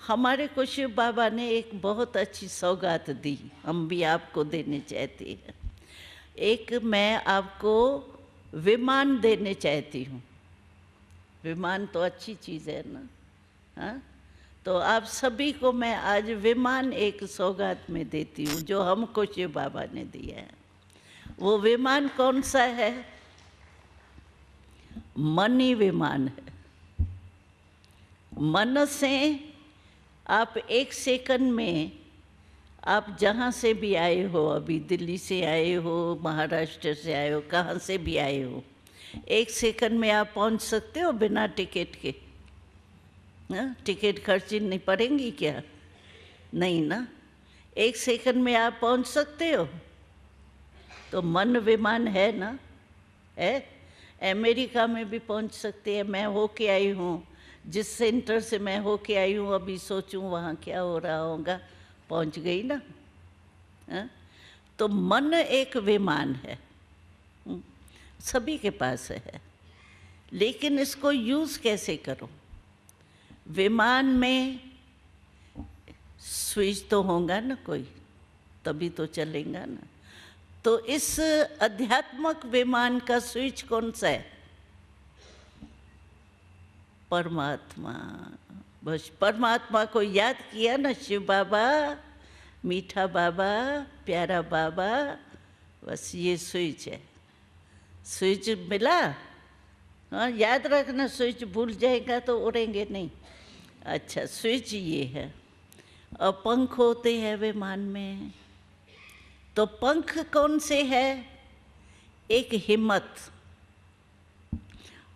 हमारे को शिव बाबा ने एक बहुत अच्छी सौगात दी, हम भी आपको देने चाहते हैं। एक मैं आपको विमान देने चाहती हूँ। विमान तो अच्छी चीज़ है ना, हाँ। तो आप सभी को मैं आज विमान एक सौगात में देती हूँ जो हमको शिव बाबा ने दिया है। वो विमान कौन सा है? मन ही विमान है। मन से आप एक सेकंड में, आप जहाँ से भी आए हो, अभी दिल्ली से आए हो, महाराष्ट्र से आए हो, कहाँ से भी आए हो, एक सेकंड में आप पहुँच सकते हो बिना टिकट के? हाँ, टिकट खर्चनी पड़ेंगी क्या? नहीं ना। एक सेकंड में आप पहुँच सकते हो। तो मन विमान है ना, है। अमेरिका में भी पहुँच सकते हैं। मैं होके आई हूँ, जिस सेंटर से मैं होके आई हूँ, अभी सोचूं वहाँ क्या हो रहा होगा, पहुँच गई ना। हाँ? तो मन एक विमान है, सभी के पास है, लेकिन इसको यूज़ कैसे करो? विमान में स्विच तो होगा ना कोई, तभी तो चलेगा ना। तो इस अध्यात्मक विमान का स्विच कौन सा है? परमात्मा। बस परमात्मा को याद किया ना, शिव बाबा, मीठा बाबा, प्यारा बाबा, बस ये स्विच है। स्विच मिला? हाँ, याद रखना, स्विच भूल जाएगा तो उड़ेंगे नहीं। अच्छा, स्विच ये है। और पंख होते हैं विमान में। तो पंख कौन से है? एक हिम्मत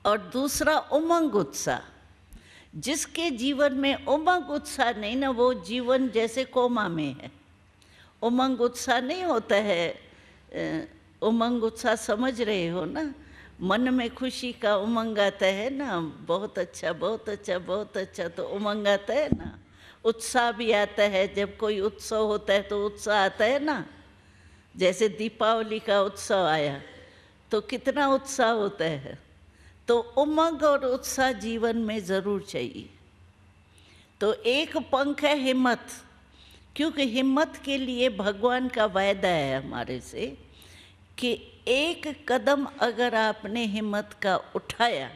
और दूसरा उमंग उत्साह। जिसके जीवन में उमंग उत्साह नहीं ना, वो जीवन जैसे कोमा में है। उमंग उत्साह नहीं होता है। उमंग उत्साह समझ रहे हो ना? मन में खुशी का उमंग आता है ना, बहुत अच्छा बहुत अच्छा बहुत अच्छा, तो उमंग आता है ना। उत्साह भी आता है, जब कोई उत्सव होता है तो उत्साह आता है ना। जैसे दीपावली का उत्सव आया तो कितना उत्साह होता है। तो उमंग और उत्साह जीवन में ज़रूर चाहिए। तो एक पंख है हिम्मत, क्योंकि हिम्मत के लिए भगवान का वायदा है हमारे से कि एक कदम अगर आपने हिम्मत का उठाया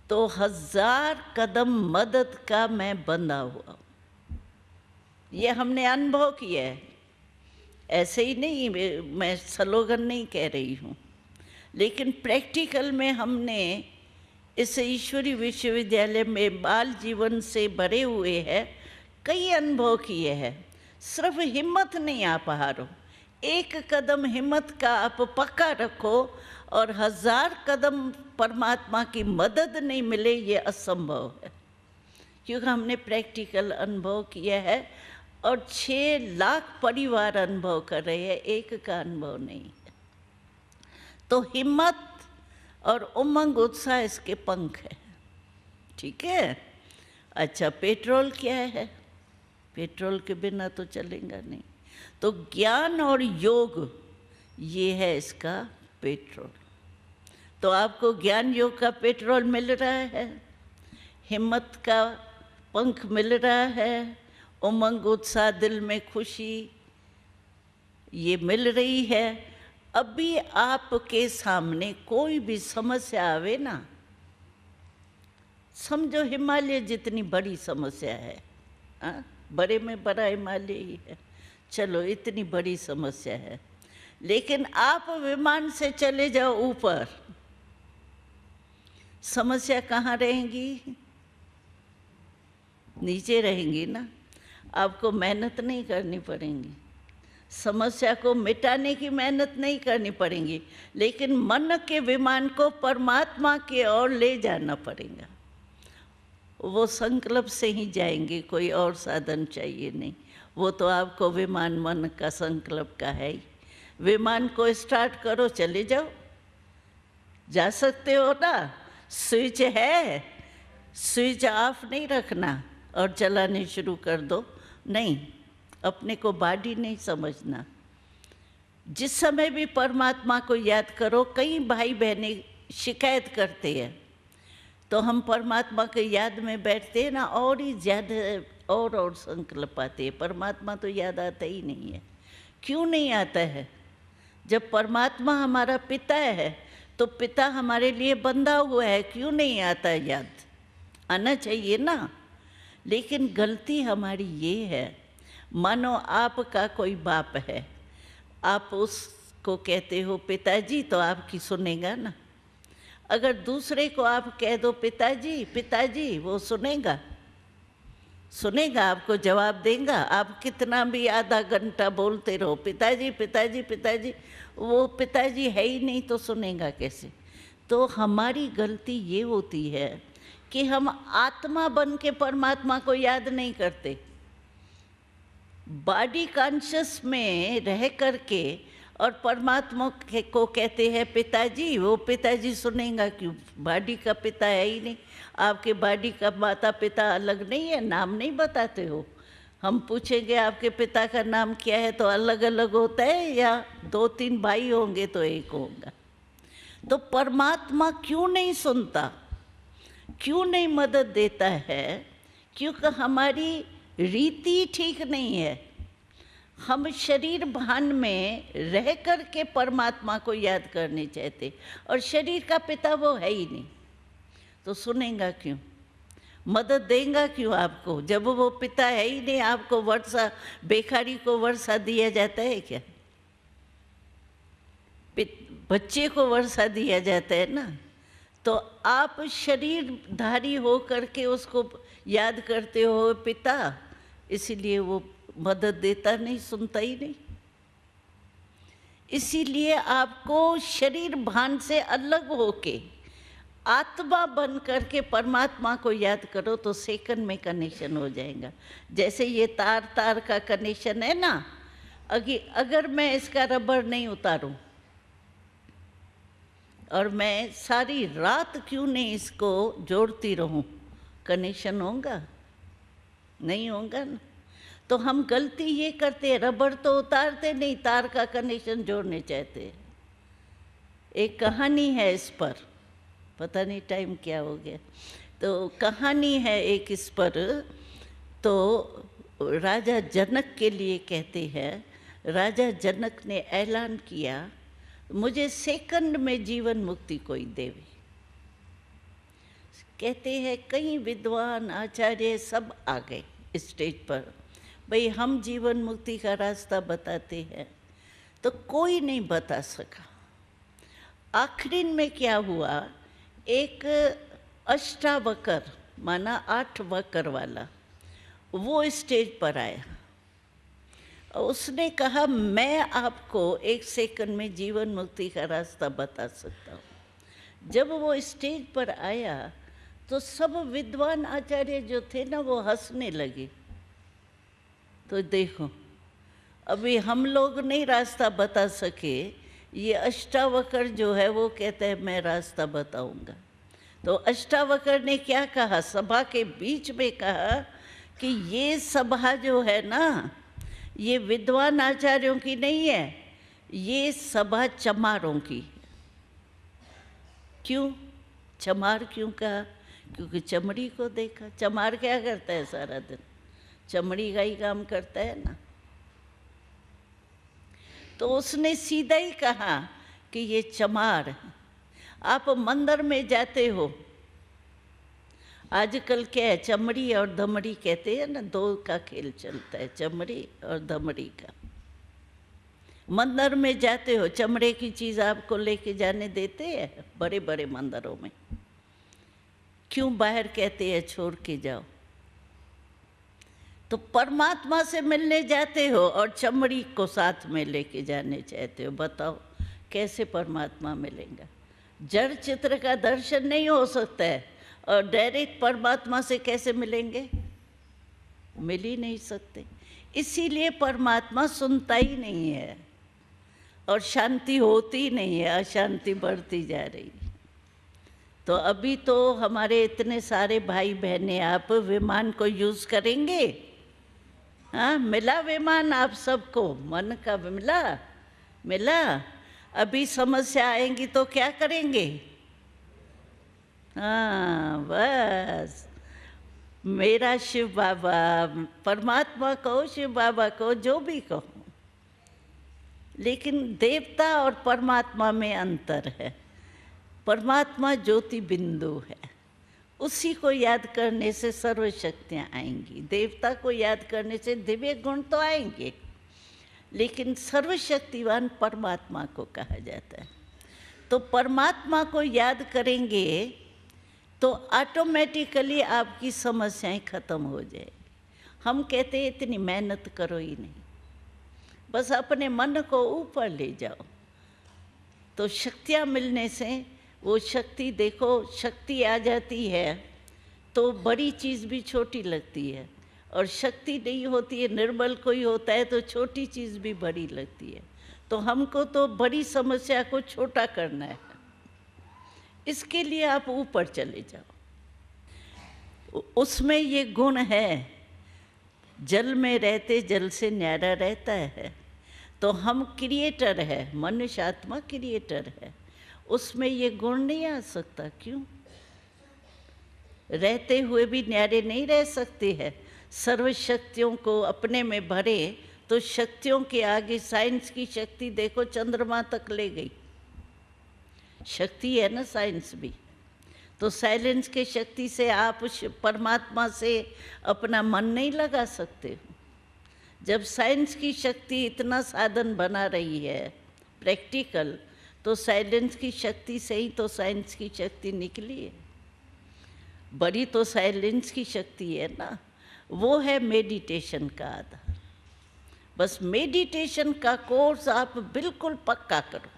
तो 1000 कदम मदद का मैं बंधा हुआ। ये हमने अनुभव किया है, ऐसे ही नहीं, मैं स्लोगन नहीं कह रही हूँ, लेकिन प्रैक्टिकल में हमने इस ईश्वरी विश्वविद्यालय में बाल जीवन से भरे हुए हैं, कई अनुभव किए हैं। सिर्फ हिम्मत नहीं आप हारो, एक कदम हिम्मत का आप पक्का रखो और 1000 कदम परमात्मा की मदद नहीं मिले, ये असंभव है। क्योंकि हमने प्रैक्टिकल अनुभव किया है और 6 लाख परिवार अनुभव कर रहे हैं, एक का अनुभव नहीं है। तो हिम्मत और उमंग उत्साह इसके पंख है, ठीक है। अच्छा, पेट्रोल क्या है? पेट्रोल के बिना तो चलेगा नहीं। तो ज्ञान और योग, ये है इसका पेट्रोल। तो आपको ज्ञान योग का पेट्रोल मिल रहा है, हिम्मत का पंख मिल रहा है, उमंग उत्साह, दिल में खुशी ये मिल रही है। अभी आपके सामने कोई भी समस्या आवे ना, समझो हिमालय जितनी बड़ी समस्या है, हाँ, बड़े में बड़ा हिमालय ही है, चलो इतनी बड़ी समस्या है, लेकिन आप विमान से चले जाओ ऊपर, समस्या कहाँ रहेंगी? नीचे रहेंगी ना। आपको मेहनत नहीं करनी पड़ेगी, समस्या को मिटाने की मेहनत नहीं करनी पड़ेगी, लेकिन मन के विमान को परमात्मा की ओर ले जाना पड़ेगा। वो संकल्प से ही जाएंगे, कोई और साधन चाहिए नहीं। वो तो आपको विमान मन का संकल्प का है ही। विमान को स्टार्ट करो, चले जाओ, जा सकते हो ना। स्विच है, स्विच ऑफ नहीं रखना और चलाने शुरू कर दो, नहीं, अपने को बाडी नहीं समझना। जिस समय भी परमात्मा को याद करो। कई भाई बहनें शिकायत करते हैं, तो हम परमात्मा के याद में बैठते हैं ना, और ही ज़्यादा और संकल्प आते हैं। परमात्मा तो याद आता ही नहीं है। क्यों नहीं आता है? जब परमात्मा हमारा पिता है तो पिता हमारे लिए बंधा हुआ है, क्यों नहीं आता याद? आना चाहिए ना। लेकिन गलती हमारी ये है, मानो आपका कोई बाप है, आप उसको कहते हो पिताजी, तो आपकी सुनेगा ना। अगर दूसरे को आप कह दो पिताजी पिताजी, वो सुनेगा? सुनेगा? आपको जवाब देगा? आप कितना भी आधा घंटा बोलते रहो पिताजी पिताजी पिताजी, वो पिताजी है ही नहीं तो सुनेगा कैसे? तो हमारी गलती ये होती है कि हम आत्मा बन के परमात्मा को याद नहीं करते। बॉडी कॉन्शियस में रह करके और परमात्मा को कहते हैं पिताजी, वो पिताजी सुनेगा क्यों? बॉडी का पिता है ही नहीं। आपके बॉडी का माता पिता अलग नहीं है, नाम नहीं बताते हो। हम पूछेंगे आपके पिता का नाम क्या है तो अलग अलग होता है, या 2-3 भाई होंगे तो एक होगा। तो परमात्मा क्यों नहीं सुनता, क्यों नहीं मदद देता है? क्योंकि हमारी रीति ठीक नहीं है। हम शरीर भान में रह कर के परमात्मा को याद करने चाहते, और शरीर का पिता वो है ही नहीं, तो सुनेगा क्यों? मदद देगा क्यों आपको? जब वो पिता है ही नहीं, आपको वर्षा, बेकारी को वर्षा दिया जाता है क्या? बच्चे को वर्षा दिया जाता है ना। तो आप शरीरधारी हो करके उसको याद करते हो पिता, इसीलिए वो मदद देता नहीं, सुनता ही नहीं। इसीलिए आपको शरीर भान से अलग होके आत्मा बन करके परमात्मा को याद करो, तो सेकंड में कनेक्शन हो जाएगा। जैसे ये तार तार का कनेक्शन है ना, अगर मैं इसका रबर नहीं उतारूं और मैं सारी रात क्यों नहीं इसको जोड़ती रहूं, कनेक्शन होगा? नहीं होगा ना। तो हम गलती ये करते हैं, रबर तो उतारते नहीं, तार का कनेक्शन जोड़ने चाहते हैं। एक कहानी है इस पर, पता नहीं टाइम क्या हो गया, तो कहानी है एक इस पर। तो राजा जनक के लिए कहते हैं, राजा जनक ने ऐलान किया, मुझे सेकंड में जीवन मुक्ति कोई देवे। कहते हैं कई विद्वान आचार्य सब आ गए स्टेज पर, भाई हम जीवन मुक्ति का रास्ता बताते हैं, तो कोई नहीं बता सका। आखिरी में क्या हुआ, एक अष्टावकर माना 8 वकर वाला, वो स्टेज पर आया। उसने कहा मैं आपको 1 सेकंड में जीवन मुक्ति का रास्ता बता सकता हूँ। जब वो स्टेज पर आया तो सब विद्वान आचार्य जो थे ना, वो हंसने लगे। तो देखो, अभी हम लोग नहीं रास्ता बता सके, ये अष्टावकर जो है वो कहता है मैं रास्ता बताऊंगा। तो अष्टावकर ने क्या कहा, सभा के बीच में कहा कि ये सभा जो है ना, ये विद्वान आचार्यों की नहीं है, ये सभा चमारों की। क्यों चमार क्यों कहा? क्योंकि चमड़ी को देखा। चमार क्या करता है सारा दिन? चमड़ी का ही काम करता है ना। तो उसने सीधा ही कहा कि ये चमार। आप मंदिर में जाते हो, आजकल क्या है, चमड़ी और धमड़ी कहते हैं ना, 2 का खेल चलता है, चमड़ी और धमड़ी का। मंदिर में जाते हो, चमड़े की चीज़ आपको लेके जाने देते हैं बड़े बड़े मंदिरों में? क्यों बाहर कहते हैं छोड़ के जाओ? तो परमात्मा से मिलने जाते हो और चमड़ी को साथ में लेके जाने चाहते हो। बताओ कैसे परमात्मा मिलेगा? जड़ चित्र का दर्शन नहीं हो सकता है, और डायरेक्ट परमात्मा से कैसे मिलेंगे? मिल ही नहीं सकते। इसीलिए परमात्मा सुनता ही नहीं है और शांति होती नहीं है, अशांति बढ़ती जा रही है। तो अभी तो हमारे इतने सारे भाई बहनें, आप विमान को यूज़ करेंगे? हाँ, मिला विमान आप सबको? मन का मिला। अभी समस्या आएंगी तो क्या करेंगे? हाँ बस, मेरा शिव बाबा, परमात्मा कहो, शिव बाबा कहो, जो भी कहो, लेकिन देवता और परमात्मा में अंतर है। परमात्मा ज्योति बिंदु है, उसी को याद करने से सर्व शक्तियाँ आएंगी। देवता को याद करने से दिव्य गुण तो आएंगे, लेकिन सर्वशक्तिवान परमात्मा को कहा जाता है। तो परमात्मा को याद करेंगे तो ऑटोमेटिकली आपकी समस्याएं खत्म हो जाएगी। हम कहते हैं इतनी मेहनत करो ही नहीं, बस अपने मन को ऊपर ले जाओ, तो शक्तियाँ मिलने से वो शक्ति, देखो शक्ति आ जाती है तो बड़ी चीज़ भी छोटी लगती है, और शक्ति नहीं होती है, निर्बल कोई होता है तो छोटी चीज़ भी बड़ी लगती है। तो हमको तो बड़ी समस्या को छोटा करना है, इसके लिए आप ऊपर चले जाओ। उसमें ये गुण है, जल में रहते जल से न्यारा रहता है। तो हम क्रिएटर है, मनुष्य आत्मा क्रिएटर है, उसमें ये गुण नहीं आ सकता। क्यों? रहते हुए भी न्यारे नहीं रह सकते हैं। सर्व शक्तियों को अपने में भरे तो शक्तियों के आगे साइंस की शक्ति देखो, चंद्रमा तक ले गई, शक्ति है ना साइंस भी। तो साइलेंस के शक्ति से आप परमात्मा से अपना मन नहीं लगा सकते हो। जब साइंस की शक्ति इतना साधन बना रही है प्रैक्टिकल, तो साइलेंस की शक्ति से ही तो साइंस की शक्ति निकली है। बड़ी तो साइलेंस की शक्ति है ना, वो है मेडिटेशन का आधार। बस मेडिटेशन का कोर्स आप बिल्कुल पक्का करो।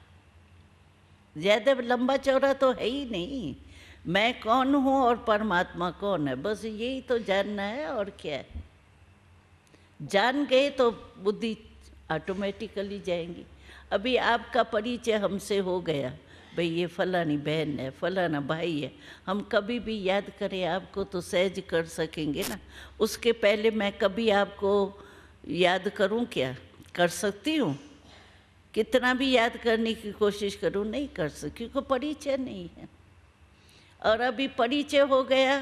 ज़्यादा लंबा चौड़ा तो है ही नहीं, मैं कौन हूँ और परमात्मा कौन है, बस यही तो जानना है। और क्या है, जान गए तो बुद्धि ऑटोमेटिकली जाएंगी। अभी आपका परिचय हमसे हो गया, भाई ये फलानी बहन है, फलाना भाई है, हम कभी भी याद करें आपको तो सहज कर सकेंगे ना। उसके पहले मैं कभी आपको याद करूं क्या? कर सकती हूँ? कितना भी याद करने की कोशिश करूं नहीं कर सकती, क्योंकि परिचय नहीं है। और अभी परिचय हो गया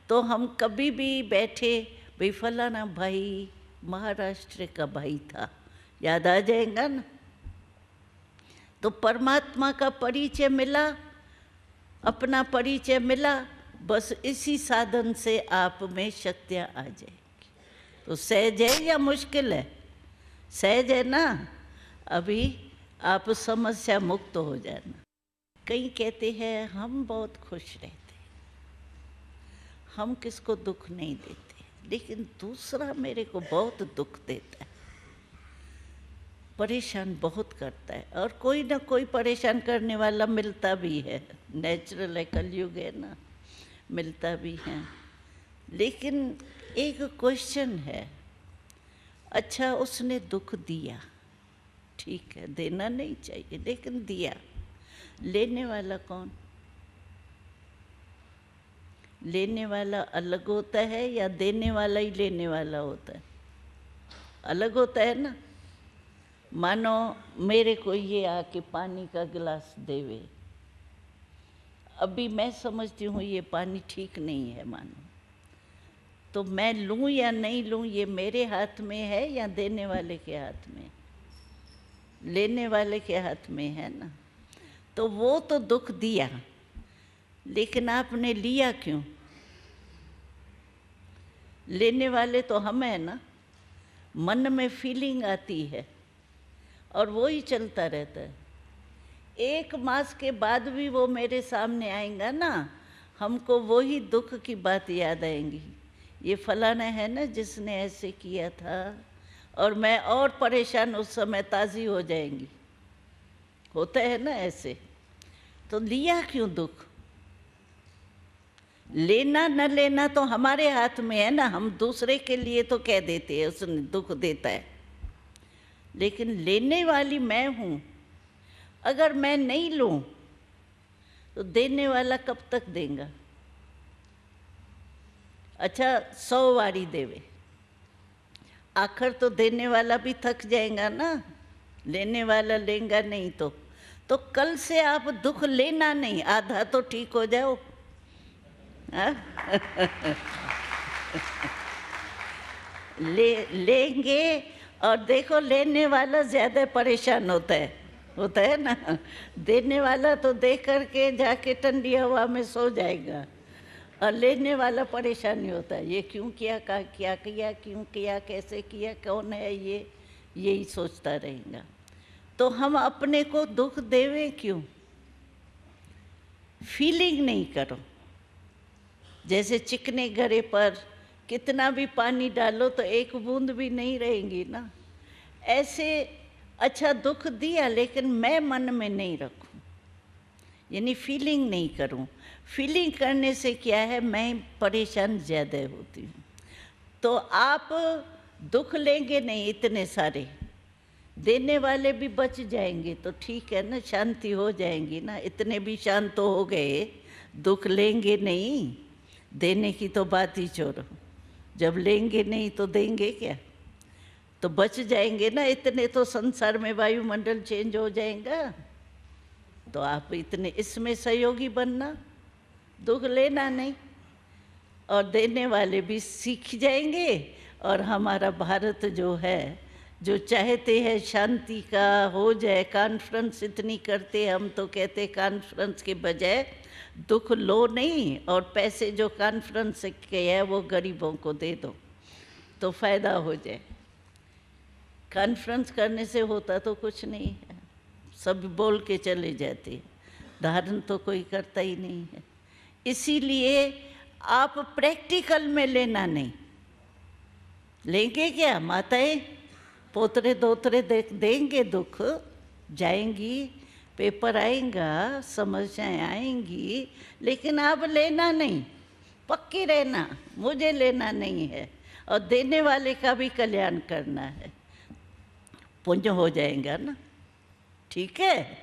तो हम कभी भी बैठे, भाई फलाना भाई महाराष्ट्र का भाई था, याद आ जाएगा ना। तो परमात्मा का परिचय मिला, अपना परिचय मिला, बस इसी साधन से आप में शक्तियाँ आ जाएंगी। तो सहज है या मुश्किल है? सहज है ना। अभी आप समस्या मुक्त हो जाना। कई कहते हैं हम बहुत खुश रहते हैं, हम किसको दुख नहीं देते, लेकिन दूसरा मेरे को बहुत दुख देता है, परेशान बहुत करता है। और कोई ना कोई परेशान करने वाला मिलता भी है, नेचुरल है, कलयुग है ना, मिलता भी है। लेकिन एक क्वेश्चन है, अच्छा उसने दुख दिया, ठीक है, देना नहीं चाहिए, लेकिन दिया, लेने वाला कौन? लेने वाला अलग होता है या देने वाला ही लेने वाला होता है? अलग होता है ना। मानो मेरे को ये आके पानी का गिलास देवे, अभी मैं समझती हूँ ये पानी ठीक नहीं है, मानो, तो मैं लूँ या नहीं लूँ ये मेरे हाथ में है या देने वाले के हाथ में? लेने वाले के हाथ में है ना। तो वो तो दुख दिया, लेकिन आपने लिया क्यों? लेने वाले तो हम है ना। मन में फीलिंग आती है और वो ही चलता रहता है। 1 मास के बाद भी वो मेरे सामने आएगा ना, हमको वही दुख की बात याद आएंगी, ये फलाना है ना जिसने ऐसे किया था, और मैं और परेशान उस समय ताज़ी हो जाएंगी। होता है ना ऐसे। तो लिया क्यों दुख? लेना न लेना तो हमारे हाथ में है ना। हम दूसरे के लिए तो कह देते हैं उसने दुख देता है, लेकिन लेने वाली मैं हूँ। अगर मैं नहीं लूँ तो देने वाला कब तक देगा? अच्छा 100 वारी देवे, आखिर तो देने वाला भी थक जाएगा ना, लेने वाला लेगा नहीं तो कल से आप दुख लेना नहीं, आधा तो ठीक हो जाओ। हाँ? लेंगे, और देखो लेने वाला ज़्यादा परेशान होता है ना। देने वाला तो दे करके जाके ठंडी हवा में सो जाएगा, और लेने वाला परेशान नहीं होता, ये क्यों किया, क्या किया, क्यों किया, कैसे किया, कौन है ये, यही सोचता रहेगा। तो हम अपने को दुख देवे क्यों? फीलिंग नहीं करो। जैसे चिकने घड़े पर कितना भी पानी डालो तो एक बूंद भी नहीं रहेंगी ना, ऐसे अच्छा दुख दिया लेकिन मैं मन में नहीं रखूं, यानी फीलिंग नहीं करूं। फीलिंग करने से क्या है, मैं परेशान ज़्यादा होती हूँ। तो आप दुख लेंगे नहीं इतने सारे, देने वाले भी बच जाएंगे तो ठीक है ना, शांति हो जाएंगी ना। इतने भी शांत तो हो गए, दुख लेंगे नहीं, देने की तो बात ही छोड़ो। जब लेंगे नहीं तो देंगे क्या? तो बच जाएंगे ना इतने, तो संसार में वायुमंडल चेंज हो जाएगा। तो आप इतने इसमें सहयोगी बनना, दुख लेना नहीं, और देने वाले भी सीख जाएंगे। और हमारा भारत जो है, जो चाहते हैं शांति का हो जाए, कॉन्फ्रेंस इतनी करते, हम तो कहते कॉन्फ्रेंस के बजाय दुख लो नहीं, और पैसे जो कॉन्फ्रेंस के है वो गरीबों को दे दो तो फायदा हो जाए। कॉन्फ्रेंस करने से होता तो कुछ नहीं है, सब बोल के चले जाते हैं, धारण तो कोई करता ही नहीं है। इसीलिए आप प्रैक्टिकल में लेना नहीं। लेंगे क्या, माताएं पोतरे दोतरे देंगे, दुख जाएंगी, पेपर आएगा, समस्याएं आएंगी, लेकिन आप लेना नहीं, पक्की रहना, मुझे लेना नहीं है, और देने वाले का भी कल्याण करना है, पुण्य हो जाएगा ना। ठीक है,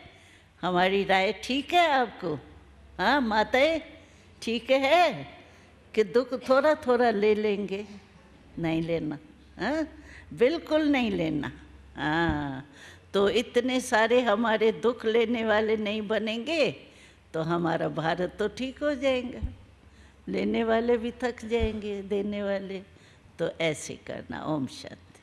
हमारी राय ठीक है आपको? हाँ माताएं, ठीक है कि दुख थोड़ा थोड़ा ले लेंगे, नहीं लेना, हाँ बिल्कुल नहीं लेना। हाँ, तो इतने सारे हमारे दुख लेने वाले नहीं बनेंगे तो हमारा भारत तो ठीक हो जाएगा। लेने वाले भी थक जाएंगे, देने वाले। तो ऐसे करना। ओम शांति।